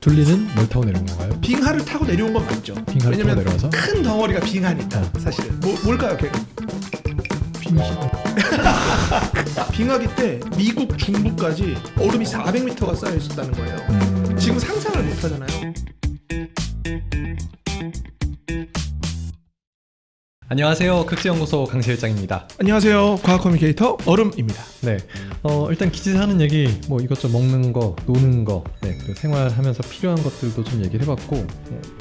둘리는 뭘 타고 내려온 건가요? 빙하를 타고 내려온 건 맞죠. 빙하를 타고 왜냐면 내려와서? 큰 덩어리가 빙하니까 사실은 뭘까요? 걔가? 빙신. 빙하기 때 미국 중부까지 얼음이 400m가 쌓여 있었다는 거예요. 지금 상상을 못 하잖아요. 안녕하세요. 극지연구소 강실장입니다. 안녕하세요. 과학 커뮤니케이터 얼음입니다. 네, 일단 기지 사는 얘기 뭐 이것저것 먹는 거, 노는 거, 네, 그리고 생활하면서 필요한 것들도 좀 얘기를 해봤고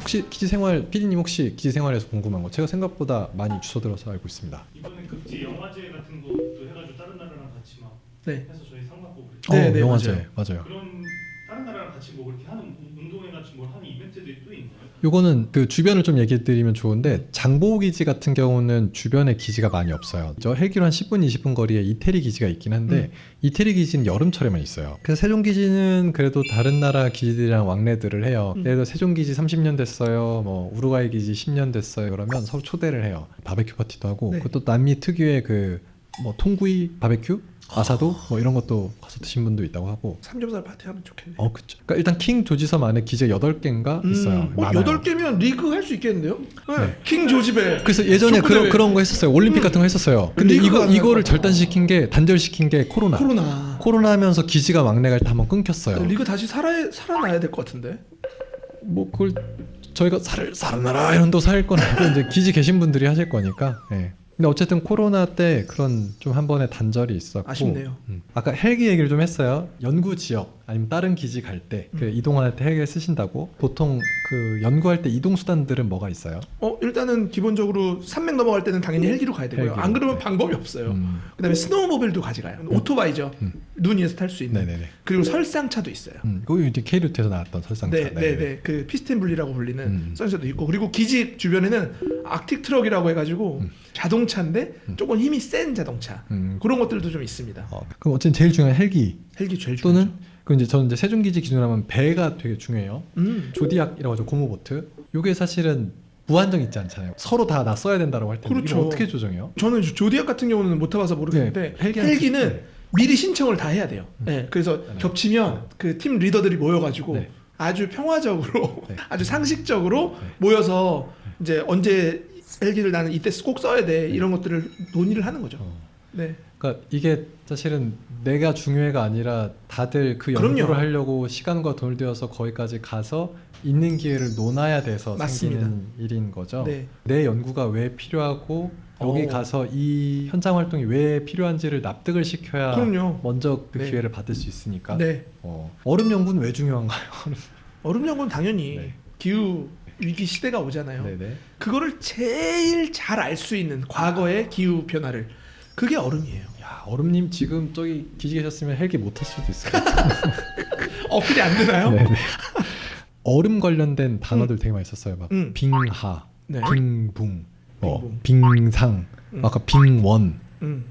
혹시 기지 생활, PD님 혹시 기지 생활에서 궁금한 거 제가 생각보다 많이 주워들어서 알고 있습니다. 이번에 극지 영화제 같은 것도 해가지고 다른 나라랑 같이 막 네. 해서 저희 상 받고 그랬죠. 네, 영화제 맞아요. 그럼 다른 나라랑 같이 뭐 그렇게 하는 운동회 같이 뭘 하는 이벤트들이 또 있나요? 요거는 그 주변을 좀 얘기해드리면 좋은데 장보고 기지 같은 경우는 주변에 기지가 많이 없어요. 저 헬기로 한 10분 20분 거리에 이태리 기지가 있긴 한데 이태리 기지는 여름철에만 있어요. 그래서 세종 기지는 그래도 다른 나라 기지들이랑 왕래들을 해요. 예를 들어 세종 기지 30년 됐어요. 뭐 우루과이 기지 10년 됐어요. 그러면 서로 초대를 해요. 바베큐 파티도 하고 네. 그것도 남미 특유의 그 뭐 통구이 바베큐? 아사도 뭐 이런 것도 가서 드신 분도 있다고 하고. 삼겹살 파티하면 좋겠네. 그쵸. 그러니까 일단 킹 조지섬 안에 기지가 8개인가 있어요. 많아요. 8개면 리그 할 수 있겠는데요? 네. 네. 킹 조지배. 그래서 예전에 축구대회. 그런 거 했었어요. 올림픽 같은 거 했었어요. 근데 리그가 이거를 안 절단시킨 게 단절시킨 게 코로나. 코로나 하면서 기지가 막내 갈 때 한번 끊겼어요. 리그 다시 살아나야 될 것 같은데. 뭐 그걸 저희가 살아나라 이런 도 살 건 아니고 이제 기지 계신 분들이 하실 거니까. 예. 근데 어쨌든 코로나 때 그런 좀 한 번의 단절이 있었고 아쉽네요. 아까 헬기 얘기를 좀 했어요. 연구 지역 아니면 다른 기지 갈 때 그 이동할 때 헬기를 쓰신다고. 보통 그 연구할 때 이동 수단들은 뭐가 있어요? 일단은 기본적으로 산맥 넘어갈 때는 당연히 헬기로 가야 되고요. 헬기로, 안 그러면 네. 방법이 없어요. 음. 그다음에 스노우모빌도 가져가요. 오토바이죠. 눈 위에서 탈 수 있는. 네네네. 그리고 설상차도 있어요. 그거 이제 K루트에서 나왔던 설상차. 네. 그 피스텐 분리라고 불리는 설상차도 있고, 그리고 기지 주변에는 아틱 트럭이라고 해가지고 자동차인데 조금 힘이 센 자동차. 그런 것들도 좀 있습니다. 그럼 어쨌든 제일 중요한 헬기 헬기 제일 또는 중요하죠. 그 이제 저는 이제 세종기지 기준으로 하면 배가 되게 중요해요. 조디악이라고 하죠. 고무보트. 요게 사실은 무한정 있지 않잖아요. 서로 다 나 써야 된다고 할 때 그렇죠. 이걸 어떻게 조정해요? 저는 조디악 같은 경우는 못 타봐서 모르겠는데 네, 헬기는 미리 신청을 다 해야 돼요. 네, 그래서 겹치면 그 팀 리더들이 모여가지고 네. 아주 평화적으로 네. 아주 상식적으로 모여서 이제 언제 헬기를 나는 이때 꼭 써야 돼 이런 것들을 논의를 하는 거죠. 네. 그러니까 이게 사실은 내가 중요해가 아니라 다들 그 그럼요. 연구를 하려고 시간과 돈을 들여서 거기까지 가서 있는 기회를 논아야 돼서 맞습니다. 생기는 일인 거죠. 네. 내 연구가 왜 필요하고 여기 가서 이 현장 활동이 왜 필요한지를 납득을 시켜야 그럼요. 먼저 그 네. 기회를 받을 수 있으니까. 네. 얼음 연구는 왜 중요한가요? 얼음 연구는 당연히 네. 기후 위기 시대가 오잖아요. 네네. 그거를 제일 잘 알 수 있는 과거의 기후 변화를 그게 얼음이에요. 야, 얼음님 지금 저기 기지 계셨으면 헬기 못 탈 수도 있어요. 어플이 안 되나요? 네네. 얼음 관련된 단어들 되게 많이 썼어요. 막 빙하, 네. 빙붕, 빙상, 아까 빙원, 음.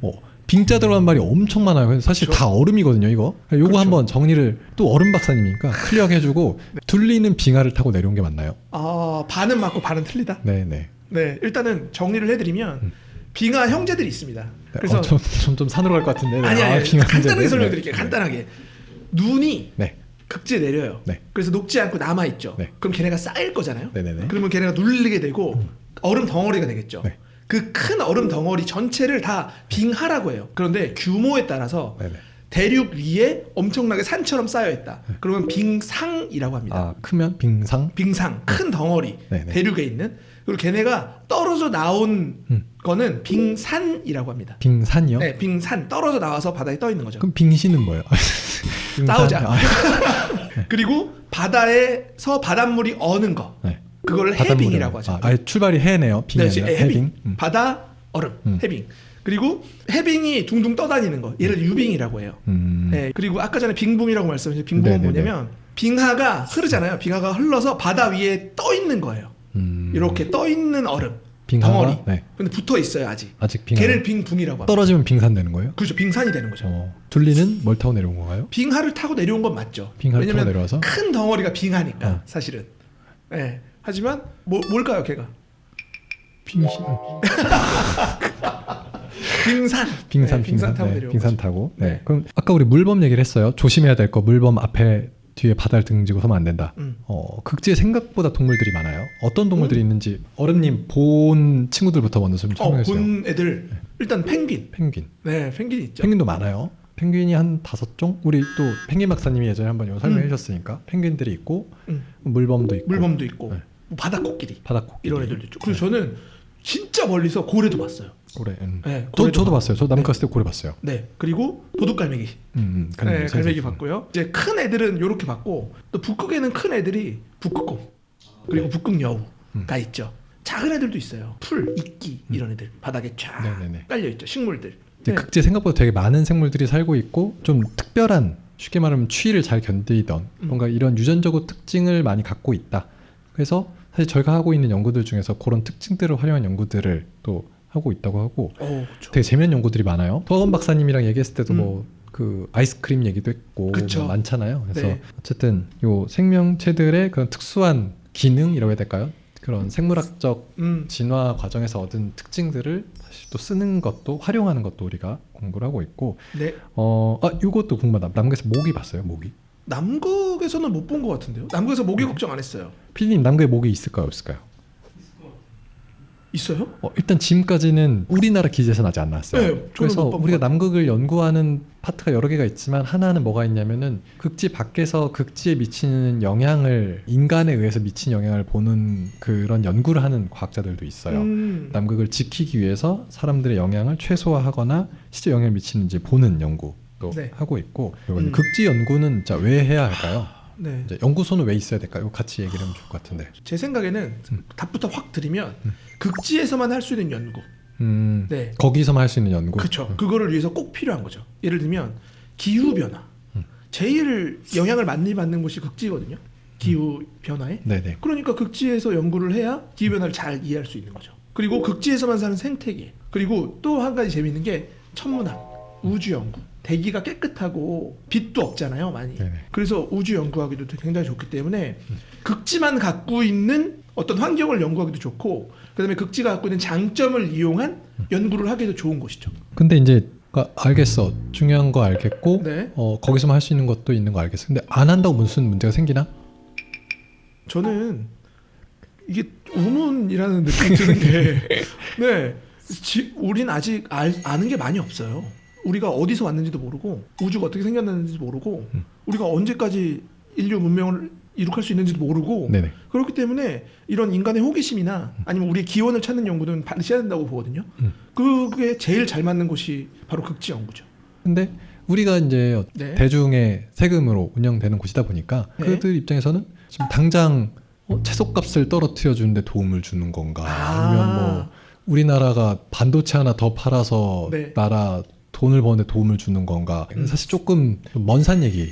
빙자 들어간 말이 엄청 많아요. 그래서 사실 그렇죠. 다 얼음이거든요. 요거 그렇죠. 한번 정리를 또 얼음 박사님이니까 클리어하게 해주고 둘리는 빙하를 타고 내려온 게 맞나요? 반은 맞고 반은 틀리다. 네네. 네, 일단은 정리를 해드리면 빙하 형제들이 있습니다. 그래서 좀 산으로 갈 것 같은데. 네. 아니 빙하 간단하게 문제네. 설명드릴게요. 네. 간단하게 눈이 네. 극지에 내려요. 네. 그래서 녹지 않고 남아 있죠. 네. 그럼 걔네가 쌓일 거잖아요. 네네네. 그러면 걔네가 눌리게 되고 얼음 덩어리가 되겠죠. 네. 그 큰 얼음 덩어리 전체를 다 빙하라고 해요. 그런데 규모에 따라서 네네. 대륙 위에 엄청나게 산처럼 쌓여 있다. 그러면 빙상이라고 합니다. 크면 빙상. 빙상, 큰 덩어리, 네네. 대륙에 있는. 그리고 걔네가 떨어져 나온 거는 빙산이라고 합니다. 빙산이요? 네, 빙산 떨어져 나와서 바다에 떠 있는 거죠. 그럼 빙신은 뭐예요? 빙산. 싸우자. 그리고 바다에서 바닷물이 어는 거, 네. 그거를 바닷물은- 해빙이라고 하죠. 아예 출발이 해네요. 빙이 네, 아니라 해빙. 바다 얼음, 해빙. 그리고 해빙이 둥둥 떠다니는 거, 얘를 유빙이라고 해요. 네, 그리고 아까 전에 빙붕이라고 말씀하셨는데 빙붕은 네네네. 뭐냐면 빙하가 흐르잖아요. 빙하가 흘러서 바다 위에 떠 있는 거예요. 이렇게 떠 있는 얼음 빙하가? 덩어리. 네. 근데 붙어 있어요 아직. 아직 빙하. 걔를 빙붕이라고 합니다. 떨어지면 빙산 되는 거예요? 그렇죠. 빙산이 되는 거죠. 둘리는 뭘 타고 내려온 건가요? 빙하를 타고 내려온 건 맞죠. 빙하를 왜냐면 타고 내려와서? 큰 덩어리가 빙하니까 사실은. 네. 하지만 뭘까요, 걔가? 빙신. 빙산. 빙산 네, 빙산 타고 네, 내려온 빙산 거죠. 타고. 네. 네. 그럼 아까 우리 물범 얘기를 했어요. 조심해야 될 거 물범 앞에 뒤에 바다를 등지고 서면 안 된다. 극지에 생각보다 동물들이 많아요. 어떤 동물들이 있는지 어른님 본 친구들부터 먼저 좀 설명해 주세요. 본 애들 일단 펭귄. 펭귄. 네, 펭귄 있죠. 펭귄도 많아요. 펭귄이 한 5종? 우리 또 펭귄 박사님이 예전에 한번 이거 설명해 주셨으니까 펭귄들이 있고 물범도 있고 물범도 있고 네. 뭐 바다코끼리 바다코끼리 이런 애들도 있죠. 그리고 저는 진짜 멀리서 고래도 봤어요. 고래. 네, 고래도 저도 봤어요. 저 남극 네. 갔을 때 고래 봤어요. 네, 그리고 도둑갈매기. 갈매기, 네, 갈매기 봤고요. 이제 큰 애들은 요렇게 봤고 또 북극에는 큰 애들이 북극곰 그리고 북극여우가 있죠. 작은 애들도 있어요. 풀, 이끼 이런 애들 바닥에 쫙 네네네. 깔려 있죠. 식물들. 이제 극지에 생각보다 되게 많은 생물들이 살고 있고 좀 특별한 쉽게 말하면 추위를 잘 견디던 뭔가 이런 유전적으로 특징을 많이 갖고 있다. 그래서 사실 저희가 하고 있는 연구들 중에서 그런 특징들을 활용한 연구들을 또 하고 있다고 하고 그렇죠. 되게 재미있는 연구들이 많아요. 더건 박사님이랑 얘기했을 때도 뭐 그 아이스크림 얘기도 했고 뭐 많잖아요. 그래서 네. 어쨌든 요 생명체들의 그런 특수한 기능이라고 해야 될까요? 그런 생물학적 진화 과정에서 얻은 특징들을 사실 또 쓰는 것도 활용하는 것도 우리가 공부를 하고 있고 네. 이것도 궁금하다. 남극에서 모기 봤어요? 모기? 남극에서는 못 본 것 같은데요. 남극에서 모기 걱정 안 했어요. 피디님 남극에 모기 있을까요? 없을까요? 있어요? 일단 지금까지는 우리나라 기지에서는 아직 안 나왔어요. 네, 저는 그래서 못 본 우리가 것 같아요. 남극을 연구하는 파트가 여러 개가 있지만 하나는 뭐가 있냐면은 극지 밖에서 극지에 미치는 영향을 인간에 의해서 미친 영향을 보는 그런 연구를 하는 과학자들도 있어요. 남극을 지키기 위해서 사람들의 영향을 최소화하거나 실제 영향을 미치는지 보는 연구도 네. 하고 있고 극지 연구는 자, 왜 해야 할까요? 네. 이제 연구소는 왜 있어야 될까요? 이거 같이 얘기를 하면 좋을 것 같은데. 제 생각에는 답부터 확 드리면 극지에서만 할 수 있는 연구. 네. 거기서만 할 수 있는 연구. 그렇죠. 그거를 위해서 꼭 필요한 거죠. 예를 들면 기후 변화. 제일 영향을 많이 받는 곳이 극지거든요. 기후 변화에. 네네. 그러니까 극지에서 연구를 해야 기후 변화를 잘 이해할 수 있는 거죠. 그리고 극지에서만 사는 생태계. 그리고 또 한 가지 재미있는 게 천문학, 우주 연구. 대기가 깨끗하고 빛도 없잖아요, 많이. 네네. 그래서 우주 연구하기도 굉장히 좋기 때문에 극지만 갖고 있는 어떤 환경을 연구하기도 좋고, 그다음에 극지가 갖고 있는 장점을 이용한 연구를 하기도 좋은 곳이죠. 근데 이제 알겠어. 중요한 거 알겠고 네. 거기서만 할 수 있는 것도 있는 거 알겠어. 근데 안 한다고 무슨 문제가 생기나? 저는 이게 우문이라는 느낌이 드는 게 네. 우린 아직 아는 게 많이 없어요. 우리가 어디서 왔는지도 모르고 우주가 어떻게 생겼는지도 모르고 우리가 언제까지 인류 문명을 이룩할 수 있는지도 모르고 네네. 그렇기 때문에 이런 인간의 호기심이나 아니면 우리의 기원을 찾는 연구는 반드시 해야 된다고 보거든요. 그게 제일 잘 맞는 곳이 바로 극지 연구죠. 근데 우리가 이제 네. 대중의 세금으로 운영되는 곳이다 보니까 네. 그들 입장에서는 지금 당장 채소값을 떨어뜨려 주는데 도움을 주는 건가? 아니면 뭐 우리나라가 반도체 하나 더 팔아서 네. 나라 돈을 버는데 도움을 주는 건가? 사실 조금 먼 산 얘기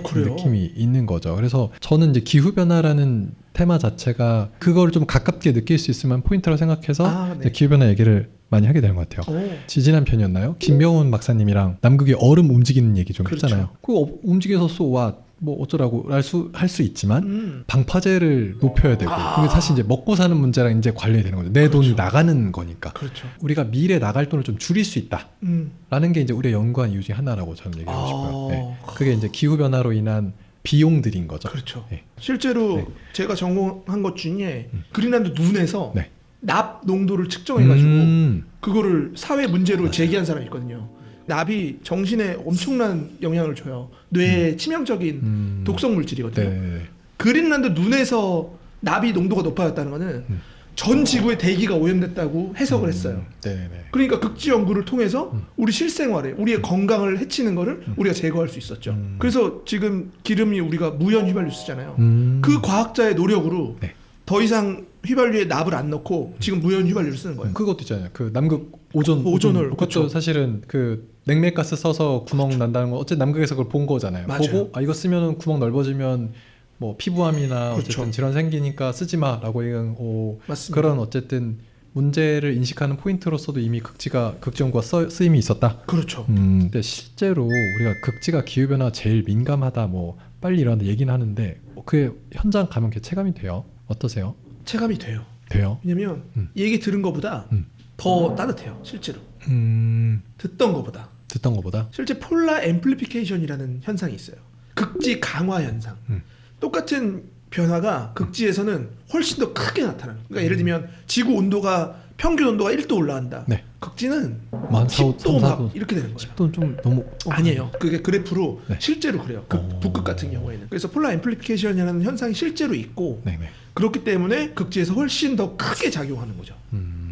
그래요? 느낌이 있는 거죠. 그래서 저는 이제 기후변화라는 테마 자체가 그걸 좀 가깝게 느낄 수 있을 만한 포인트라고 생각해서 네. 기후변화 얘기를 많이 하게 되는 것 같아요. 지지난 편이었나요? 김병훈 박사님이랑 남극의 얼음 움직이는 얘기 좀 그렇죠. 했잖아요. 그거 움직여서 쏘와 뭐 어쩌라고 할 수 있지만 방파제를 높여야 되고 그게 사실 이제 먹고 사는 문제랑 이제 관련이 되는 거죠. 내 돈이 나가는 거니까. 그렇죠. 우리가 미래 나갈 돈을 좀 줄일 수 있다라는 게 이제 우리가 연구한 이유 중에 하나라고 저는 얘기하고 싶어요. 네. 그게 이제 기후 변화로 인한 비용들인 거죠. 그렇죠. 네. 실제로 네. 제가 전공한 것 중에 그린란드 눈에서 네. 납 농도를 측정해가지고 그거를 사회 문제로 맞아요. 제기한 사람이 있거든요. 납이 정신에 엄청난 영향을 줘요. 뇌에 치명적인 독성 물질이거든요. 네. 그린란드 눈에서 납이 농도가 높아졌다는 거는 전 지구의 대기가 오염됐다고 해석을 했어요. 네. 그러니까 극지 연구를 통해서 우리 실생활에 우리의 건강을 해치는 거를 우리가 제거할 수 있었죠. 그래서 지금 기름이 우리가 무연 휘발유 쓰잖아요. 그 과학자의 노력으로 네. 더 이상 휘발유에 납을 안 넣고 지금 무연 휘발유를 쓰는 거예요. 그것도 있잖아요. 그 남극 오존 오존을, 그것도 그쵸. 사실은 그 냉매가스 써서 구멍 난다는 거 어쨌든 남극에서 그걸 본 거잖아요. 맞아요. 보고 이거 쓰면은 구멍 넓어지면 뭐 피부암이나 어쨌든 그렇죠. 질환 생기니까 쓰지 마라고 얘기한 맞습니다. 그런 어쨌든 문제를 인식하는 포인트로서도 이미 극지연구가 쓰임이 있었다. 그렇죠. 근데 실제로 우리가 극지가 기후 변화 제일 민감하다 뭐 빨리 일어난다 얘기는 하는데 그게 현장 가면 그 체감이 돼요. 어떠세요? 체감이 돼요. 돼요? 왜냐면 얘기 들은 것보다 더 따뜻해요. 실제로 듣던 것보다. 듣던 것보다 실제 폴라 앰플리피케이션이라는 현상이 있어요. 극지 강화 현상. 똑같은 변화가 극지에서는 훨씬 더 크게 나타나요. 그러니까 예를 들면 지구 온도가 평균 온도가 1도 올라간다. 네. 극지는 만 10도 막 이렇게 되는 거예요. 10도는 좀 너무 아니에요. 그게 그래프로 네. 실제로 그래요. 북극 같은 경우에는. 그래서 폴라 앰플리피케이션이라는 현상이 실제로 있고 네네. 그렇기 때문에 극지에서 훨씬 더 크게 작용하는 거죠.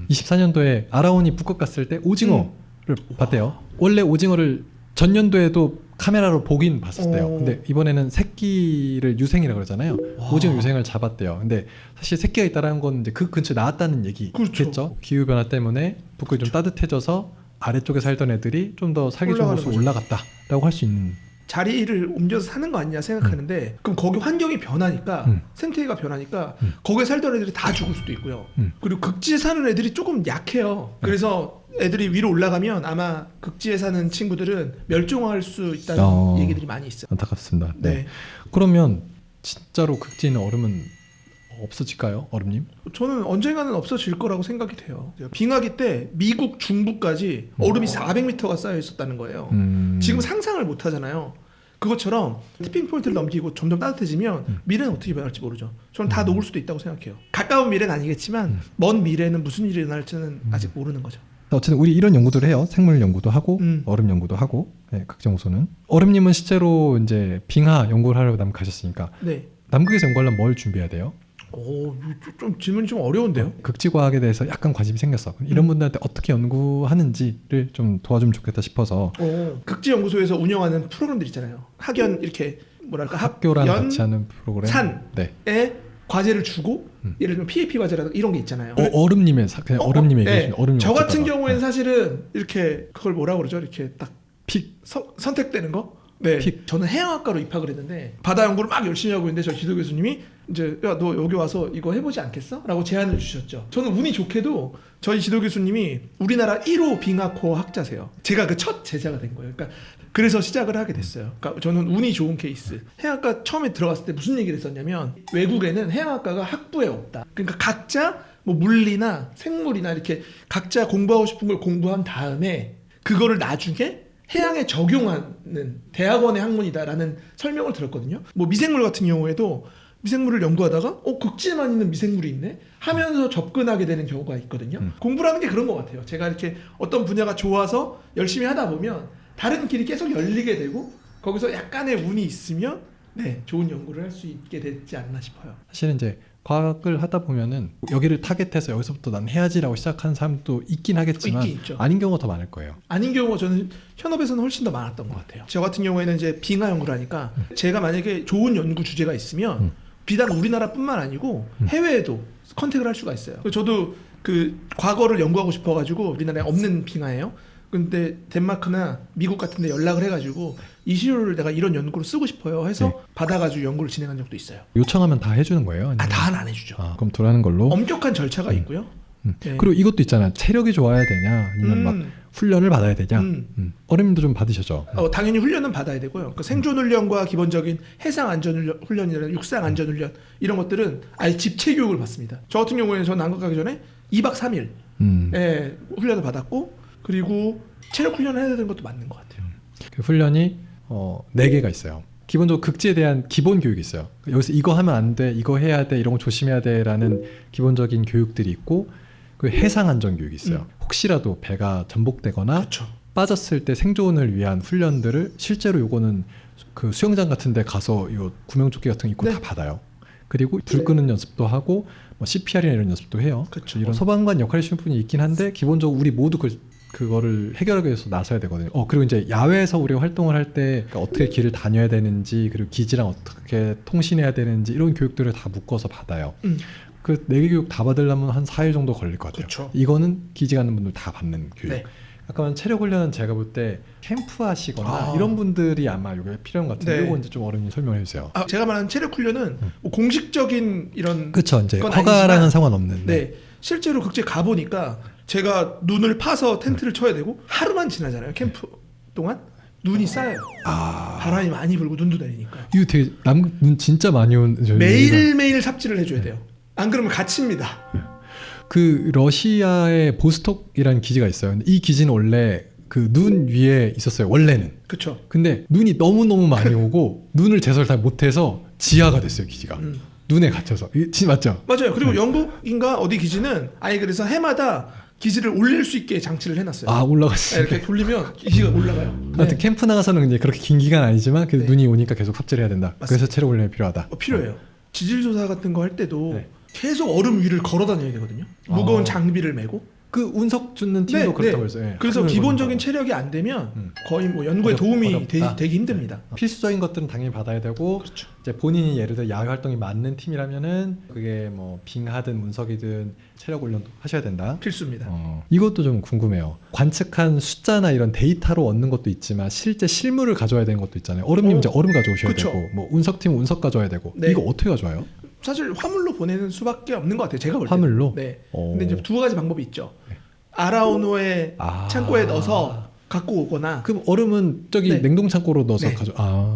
24년도에 아라온이 북극 갔을 때 오징어를 봤대요. 원래 오징어를 전년도에도 카메라로 보긴 봤었대요. 근데 이번에는 새끼를 유생이라고 그러잖아요. 오징어 유생을 잡았대요. 근데 사실 새끼가 있다라는 건 이제 그 근처에 나왔다는 얘기겠죠. 그렇죠. 기후 변화 때문에 북극이 좀 따뜻해져서 아래쪽에 살던 애들이 좀 더 살기 좋은 올라가는 곳으로 올라갔다라고 할 수 있는. 자리를 옮겨서 사는 거 아니냐 생각하는데 그럼 거기 환경이 변하니까 생태계가 변하니까 거기에 살던 애들이 다 죽을 수도 있고요. 그리고 극지에 사는 애들이 조금 약해요. 그래서 애들이 위로 올라가면 아마 극지에 사는 친구들은 멸종할 수 있다는 얘기들이 많이 있어요. 안타깝습니다. 네. 네. 그러면 진짜로 극지에 있는 얼음은 없어질까요, 얼음님? 저는 언젠가는 없어질 거라고 생각이 돼요. 빙하기 때 미국 중부까지 얼음이 400m가 쌓여 있었다는 거예요. 지금 상상을 못 하잖아요. 그것처럼 티핑 포인트를 넘기고 점점 따뜻해지면 미래는 어떻게 변할지 모르죠. 저는 다 녹을 수도 있다고 생각해요. 가까운 미래는 아니겠지만 먼 미래는 무슨 일이 일어날지는 아직 모르는 거죠. 어쨌든 우리 이런 연구들을 해요. 생물 연구도 하고 얼음 연구도 하고. 네, 극정호소는. 얼음님은 실제로 이제 빙하 연구를 하려고 남극 가셨으니까 네. 남극에서 연구하려면 뭘 준비해야 돼요? 오, 좀 질문이 좀 어려운데요. 극지과학에 대해서 약간 관심이 생겼어. 이런 분들한테 어떻게 연구하는지를 좀 도와주면 좋겠다 싶어서. 극지연구소에서 운영하는 프로그램들 있잖아요. 학연 이렇게 뭐랄까 학교랑 같이 하는 프로그램. 산에 네. 과제를 주고 예를 들면 PAP 과제라든가 이런 게 있잖아요. 얼음님의 그냥 얼음님의 얘기해 주시면. 저 같은 경우에는 사실은 이렇게 그걸 뭐라 그러죠? 이렇게 딱 픽 선택되는 거. 네. 저는 해양학과로 입학을 했는데 바다 연구를 막 열심히 하고 있는데 저 지도 교수님이 이제 야 너 여기 와서 이거 해보지 않겠어? 라고 제안을 주셨죠. 저는 운이 좋게도 저희 지도 교수님이 우리나라 1호 빙하코어 학자세요. 제가 그 첫 제자가 된 거예요. 그러니까 그래서 시작을 하게 됐어요. 그러니까 저는 운이 좋은 케이스. 해양학과 처음에 들어갔을 때 무슨 얘기를 했었냐면 외국에는 해양학과가 학부에 없다. 그러니까 각자 뭐 물리나 생물이나 이렇게 각자 공부하고 싶은 걸 공부한 다음에 그거를 나중에 해양에 적용하는 대학원의 학문이다라는 설명을 들었거든요. 뭐 미생물 같은 경우에도 미생물을 연구하다가 극지에만 있는 미생물이 있네 하면서 접근하게 되는 경우가 있거든요. 공부라는 게 그런 것 같아요. 제가 이렇게 어떤 분야가 좋아서 열심히 하다 보면 다른 길이 계속 열리게 되고 거기서 약간의 운이 있으면 네 좋은 연구를 할 수 있게 되지 않나 싶어요. 사실은 이제 과학을 하다 보면은 여기를 타겟해서 여기서부터 난 해야지라고 시작하는 사람도 있긴 하겠지만 있긴 있죠. 아닌 경우가 더 많을 거예요. 아닌 경우가 저는 현업에서는 훨씬 더 많았던 것 같아요. 저 같은 경우에는 이제 빙하 연구를 하니까 제가 만약에 좋은 연구 주제가 있으면 비단 우리나라뿐만 아니고 해외에도 컨택을 할 수가 있어요. 저도 그 과거를 연구하고 싶어가지고 우리나라에 없는 빙하예요. 근데 덴마크나 미국 같은 데 연락을 해가지고 이 시료를 내가 이런 연구를 쓰고 싶어요 해서 받아가지고 연구를 진행한 적도 있어요. 요청하면 다 해주는 거예요? 아니면? 다는 안 해주죠. 검토를 하는 걸로? 엄격한 절차가 있고요. 네. 그리고 이것도 있잖아요. 체력이 좋아야 되냐 아니면 막 훈련을 받아야 되냐. 어른님도 좀 받으셨죠? 당연히 훈련은 받아야 되고요. 그 생존 훈련과 기본적인 해상 안전 훈련이나 육상 안전 훈련 이런 것들은 아예 집체 교육을 받습니다. 저 같은 경우에는 저 남극 가기 전에 2박 3일 훈련을 받았고 그리고 체력 훈련을 해야 되는 것도 맞는 것 같아요. 그 훈련이 4개가 있어요. 기본적으로 극지에 대한 기본 교육이 있어요. 여기서 이거 하면 안 돼, 이거 해야 돼, 이런 거 조심해야 돼라는 기본적인 교육들이 있고 그 해상 안전 교육이 있어요. 혹시라도 배가 전복되거나 그렇죠. 빠졌을 때 생존을 위한 훈련들을 실제로 요거는 그 수영장 같은 데 가서 요 구명조끼 같은 거 입고 다 받아요. 그리고 불 끄는 연습도 하고 뭐 CPR이나 이런 연습도 해요. 그렇죠. 이런 소방관 역할을 하시는 분이 있긴 한데 기본적으로 우리 모두 그거를 해결하기 위해서 나서야 되거든요. 그리고 이제 야외에서 우리가 활동을 할 때 어떻게 길을 다녀야 되는지 그리고 기지랑 어떻게 통신해야 되는지 이런 교육들을 다 묶어서 받아요. 그 4개 교육 다 받으려면 한 4일 정도 걸릴 것 같아요. 그렇죠. 이거는 기지 가는 분들 다 받는 교육. 네. 아까 체력 훈련은 제가 볼 때 캠프 하시거나 이런 분들이 아마 이게 필요한 것 같은데 이거 이제 좀 어른이 설명해 주세요. 제가 말하는 체력 훈련은 뭐 공식적인 이런 그렇죠. 이제 건 허가랑은 아니지만, 상관없는. 네. 실제로 극지에 가 보니까 제가 눈을 파서 텐트를 쳐야 되고 하루만 지나잖아요. 캠프 동안 눈이 쌓여요. 바람이 많이 불고 눈도 내리니까. 이거 되게 눈 진짜 많이 온. 매일매일 삽질을 해줘야 돼요. 안 그러면 갇힙니다. 그 러시아의 보스톡이라는 기지가 있어요. 근데 이 기지는 원래 그 눈 위에 있었어요 원래는. 그렇죠. 근데 눈이 너무너무 많이 오고 눈을 제설 다 못해서 지하가 됐어요 기지가. 눈에 갇혀서. 진짜 맞죠? 맞아요. 그리고 영국인가 어디 기지는 아예 그래서 해마다 기지를 올릴 수 있게 장치를 해놨어요. 아 올라갔어요. 네, 이렇게 돌리면 기지가 올라가요. 하여튼 캠프 나가서는 이제 그렇게 긴 기간 아니지만 그 네. 눈이 오니까 계속 삽질해야 된다. 맞습니다. 그래서 체력 훈련이 필요하다. 필요해요. 지질 조사 같은 거 할 때도 네. 계속 얼음 위를 걸어 다녀야 되거든요. 무거운 아. 장비를 메고. 그 운석 주는 팀도 네, 그렇다고 네. 했어요. 예. 그래서 하늘을 기본적인 보는 체력이 안 되면 음. 거의 뭐 연구에 도움이 어렵다. 되기 힘듭니다. 필수적인 것들은 당연히 받아야 되고 그렇죠. 이제 본인이 예를 들어 야외 활동이 맞는 팀이라면은 그게 뭐 빙하든 운석이든 체력 훈련도 하셔야 된다. 필수입니다. 이것도 좀 궁금해요. 관측한 숫자나 이런 데이터로 얻는 것도 있지만 실제 실물을 가져와야 되는 것도 있잖아요. 얼음님 이제 얼음 가져오셔야 그쵸. 되고 뭐 운석팀 운석 가져와야 되고 네. 이거 어떻게 가져와요? 사실 화물로 보내는 수밖에 없는 것 같아요. 제가 볼 때. 화물로? 네. 어. 근데 이제 두 가지 방법이 있죠. 아라오노의 아. 창고에 넣어서 갖고 오거나 그럼 얼음은 저기 네. 냉동 창고로 넣어서 네.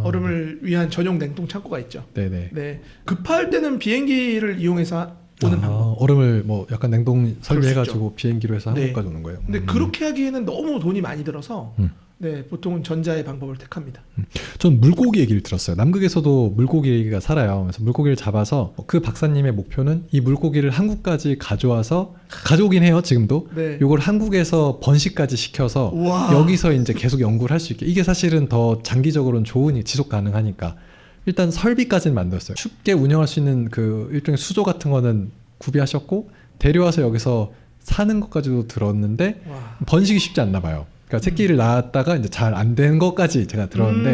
얼음을 위한 전용 냉동 창고가 있죠. 네네. 네. 급할 때는 비행기를 이용해서 오는 방법. 얼음을 뭐 약간 냉동 그럴 수 설비해가지고 비행기로 해서 네. 한국까지 오는 거예요. 근데 그렇게 하기에는 너무 돈이 많이 들어서 음. 네, 보통은 전자의 방법을 택합니다. 전 물고기 얘기를 들었어요. 남극에서도 물고기 얘기가 살아요. 그래서 물고기를 잡아서 그 박사님의 목표는 이 물고기를 한국까지 가져와서 가져오긴 해요. 지금도. 네. 요걸 한국에서 번식까지 시켜서 우와. 여기서 이제 계속 연구를 할 수 있게. 이게 사실은 더 장기적으로는 좋으니 지속 가능하니까. 일단 설비까지는 만들었어요. 쉽게 운영할 수 있는 그 일종의 수조 같은 거는 구비하셨고 데려와서 여기서 사는 것까지도 들었는데 와. 번식이 쉽지 않나 봐요. 그러니까 새끼를 낳았다가 이제 잘 안 된 것까지 제가 들었는데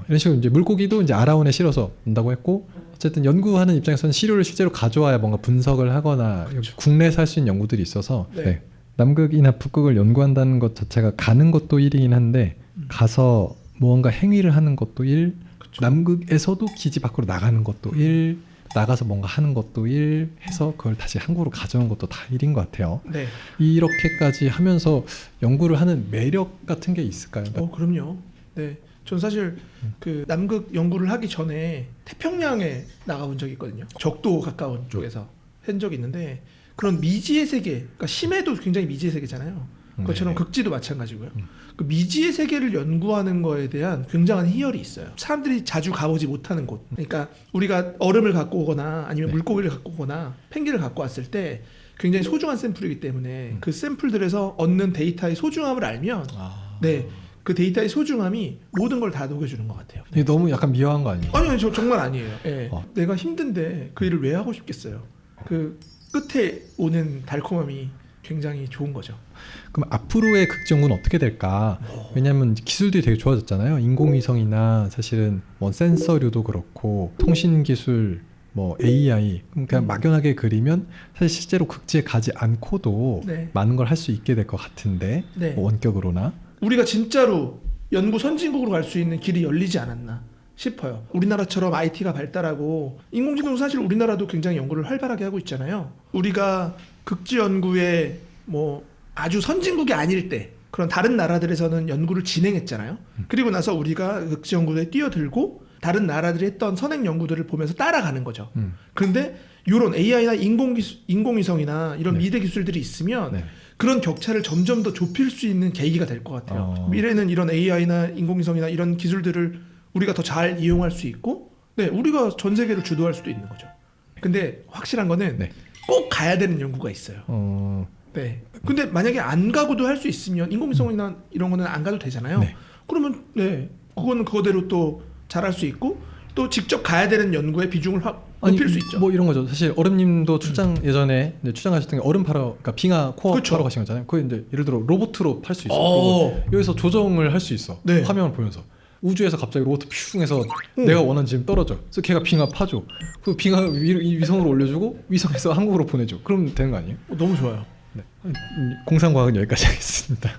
이런 식으로 이제 물고기도 이제 아라온에 실어서 온다고 했고 어쨌든 연구하는 입장에서는 시료를 실제로 가져와야 뭔가 분석을 하거나 그렇죠. 국내에서 할 수 있는 연구들이 있어서 네. 네. 남극이나 북극을 연구한다는 것 자체가 가는 것도 일이긴 한데 가서 무언가 행위를 하는 것도 일, 그렇죠. 남극에서도 기지 밖으로 나가는 것도 일, 나가서 뭔가 하는 것도 일 해서 그걸 다시 한국으로 가져오는 것도 다 일인 것 같아요. 네. 이렇게까지 하면서 연구를 하는 매력 같은 게 있을까요? 그럼요. 네. 전 사실 그 남극 연구를 하기 전에 태평양에 나가본 적이 있거든요. 적도 가까운 쪽에서 한 적이 있는데 그런 미지의 세계, 그러니까 심해도 굉장히 미지의 세계잖아요. 그것처럼 네. 극지도 마찬가지고요. 그 미지의 세계를 연구하는 거에 대한 굉장한 희열이 있어요. 사람들이 자주 가보지 못하는 곳. 그러니까 우리가 얼음을 갖고 오거나 아니면 네. 물고기를 갖고 오거나 펭귄을 갖고 왔을 때 굉장히 소중한 샘플이기 때문에 그 샘플들에서 얻는 데이터의 소중함을 알면 네. 그 데이터의 소중함이 모든 걸 다 녹여주는 것 같아요. 이게 너무 약간 미화한 거 아니에요? 아니요, 저 정말 아니에요. 예. 어. 내가 힘든데 그 일을 왜 하고 싶겠어요. 그 끝에 오는 달콤함이 굉장히 좋은 거죠. 그럼 앞으로의 극정은 어떻게 될까? 왜냐하면 기술들이 되게 좋아졌잖아요. 인공위성이나 사실은 뭐 센서류도 그렇고 통신 기술, 뭐 AI 그냥 막연하게 그리면 사실 실제로 극지에 가지 않고도 네. 많은 걸 할 수 있게 될 것 같은데 네. 뭐 원격으로나 우리가 진짜로 연구 선진국으로 갈 수 있는 길이 열리지 않았나 싶어요. 우리나라처럼 IT가 발달하고 인공지능 사실 우리나라도 굉장히 연구를 활발하게 하고 있잖아요. 우리가 극지 연구에 뭐 아주 선진국이 아닐 때 그런 다른 나라들에서는 연구를 진행했잖아요. 그리고 나서 우리가 극지 연구에 뛰어들고 다른 나라들이 했던 선행 연구들을 보면서 따라가는 거죠. 그런데 이런 AI나 인공위성이나 이런 네. 미래 기술들이 있으면 네. 그런 격차를 점점 더 좁힐 수 있는 계기가 될 것 같아요. 미래는 이런 AI나 인공위성이나 이런 기술들을 우리가 더 잘 이용할 수 있고, 네, 우리가 전 세계를 주도할 수도 있는 거죠. 근데 확실한 거는 네. 꼭 가야 되는 연구가 있어요. 네. 근데 만약에 안 가고도 할 수 있으면 인공위성이나 이런 거는 안 가도 되잖아요. 네. 그러면 네, 그거는 그거대로 또 잘할 수 있고 또 직접 가야 되는 연구의 비중을 높일 수 있죠. 뭐 이런 거죠. 사실 얼음님도 출장 예전에 이제 출장 가셨던 게 얼음 팔러, 그러니까 빙하 코어 그쵸. 팔러 가신 거잖아요. 그게 이제 예를 들어 로봇으로 팔 수 있어. 오. 로봇. 여기서 조정을 할 수 있어. 네. 화면을 보면서. 우주에서 갑자기 로봇 퓨 해서 내가 원하는 지점 떨어져. 그래서 걔가 빙하 파줘. 그 빙하 위성으로 올려주고 위성에서 한국으로 보내줘. 그럼 되는 거 아니에요? 너무 좋아요. 네. 공상과학은 여기까지 하겠습니다.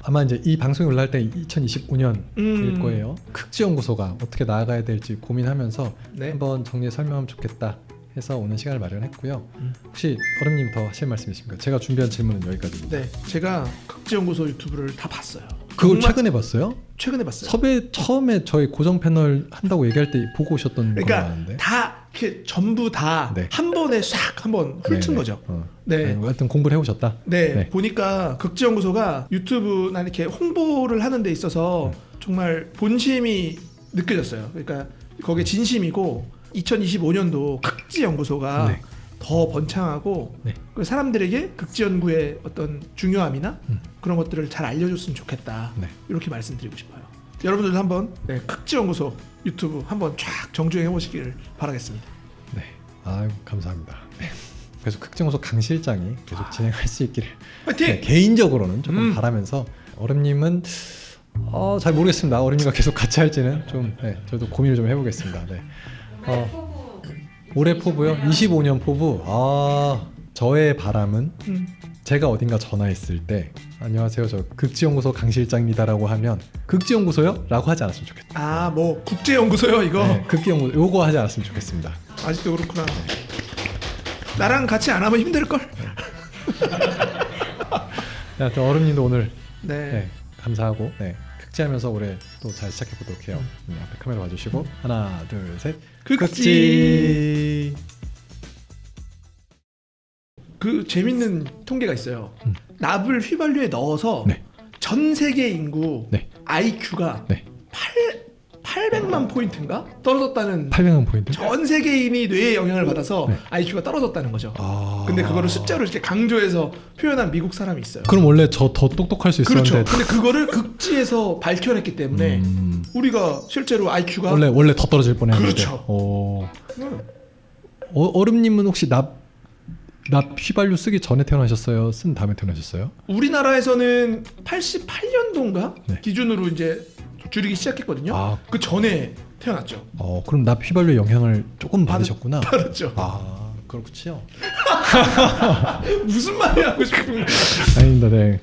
아마 이제 이 방송이 올라갈 때 2025년 될 거예요. 극지연구소가 어떻게 나아가야 될지 고민하면서 네. 한번 정리해 설명하면 좋겠다 해서 오늘 시간을 마련했고요. 혹시 얼음님 더 하실 말씀 있습니까? 제가 준비한 질문은 여기까지입니다. 네, 제가 극지연구소 유튜브를 다 봤어요. 그걸 정말 최근에 봤어요? 최근에 봤어요. 섭외 처음에 저희 고정 패널 한다고 얘기할 때 보고 오셨던 거 그러니까 같은데. 다 이렇게 전부 다 네. 한 번에 싹 한번 훑은 네네. 거죠. 어. 네. 하여튼 공부를 해오셨다. 네, 네. 보니까 극지연구소가 유튜브나 이렇게 홍보를 하는 데 있어서 정말 본심이 느껴졌어요. 그러니까 거기에 진심이고 2025년도 극지연구소가 네. 더 번창하고 네. 그 사람들에게 극지연구의 어떤 중요함이나 그런 것들을 잘 알려줬으면 좋겠다. 네. 이렇게 말씀드리고 싶어요. 여러분들도 한번 네, 극지연구소 유튜브 한번 쫙 정주행해 보시기를 바라겠습니다. 네. 아유 감사합니다. 네. 그래서 극정호소 강 실장이 계속 진행할 수 있기를 화이팅! 네, 개인적으로는 조금 음. 바라면서 얼음님은 잘 모르겠습니다. 얼음님과 계속 같이 할지는 좀 저도 고민을 좀 해보겠습니다. 네. 올해 포부요? 25년 포부. 저의 바람은 제가 어딘가 전화했을 때 안녕하세요 저 극지연구소 강 실장입니다라고 하면 극지연구소요? 라고 하지 않았으면 좋겠다. 아, 뭐 국제연구소요 이거? 네, 극지연구소 요거 하지 않았으면 좋겠습니다. 아직도 그렇구나. 나랑 같이 안 하면 힘들걸? 하여튼 얼음님도 오늘 네. 감사하고 극지하면서 올해 또 잘 시작해 보도록 해요. 앞에 카메라 봐주시고 하나 둘 셋 극지. 그 재밌는 통계가 있어요. 납을 휘발유에 넣어서 네. 전 세계 인구 네. IQ가 네. 800만 포인트인가 떨어졌다는 800만 포인트? 전 세계인이 뇌에 영향을 받아서 네. IQ가 떨어졌다는 거죠. 아. 근데 그거를 숫자로 이렇게 강조해서 표현한 미국 사람이 있어요. 그럼 원래 저 더 똑똑할 수 있었는데. 그렇죠. 근데 그거를 극지에서 밝혀냈기 때문에 우리가 실제로 IQ가 원래 더 떨어질 뻔했는데. 그렇죠. 얼음님은 혹시 납 휘발유 쓰기 전에 태어나셨어요? 쓴 다음에 태어나셨어요? 우리나라에서는 88년도인가 네. 기준으로 이제 줄이기 시작했거든요. 아. 그 전에 태어났죠. 그럼 납 휘발유 영향을 조금 받으셨구나. 받았죠. 그렇군요. 무슨 말이 하고 싶은 거야? 아닙니다. 네.